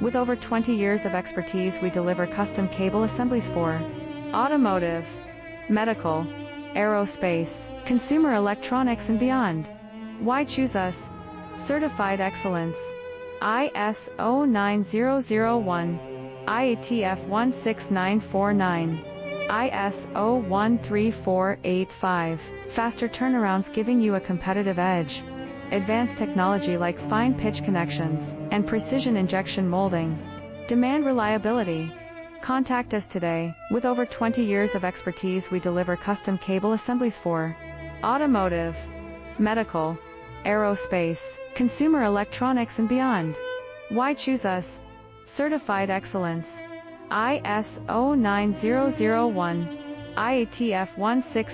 With over 20 years of expertise, we deliver custom cable assemblies for automotive, medical, aerospace, consumer electronics and beyond. Why choose us? Certified excellence. ISO 9001, IATF 16949, ISO 13485. Faster turnarounds giving you a competitive edge. Advanced technology like fine pitch connections and precision injection molding. Demand reliability. Contact us today. With over 20 years of expertise, we deliver custom cable assemblies for automotive, medical, aerospace, consumer electronics and beyond. Why choose us? Certified excellence. ISO 9001, IATF 16949.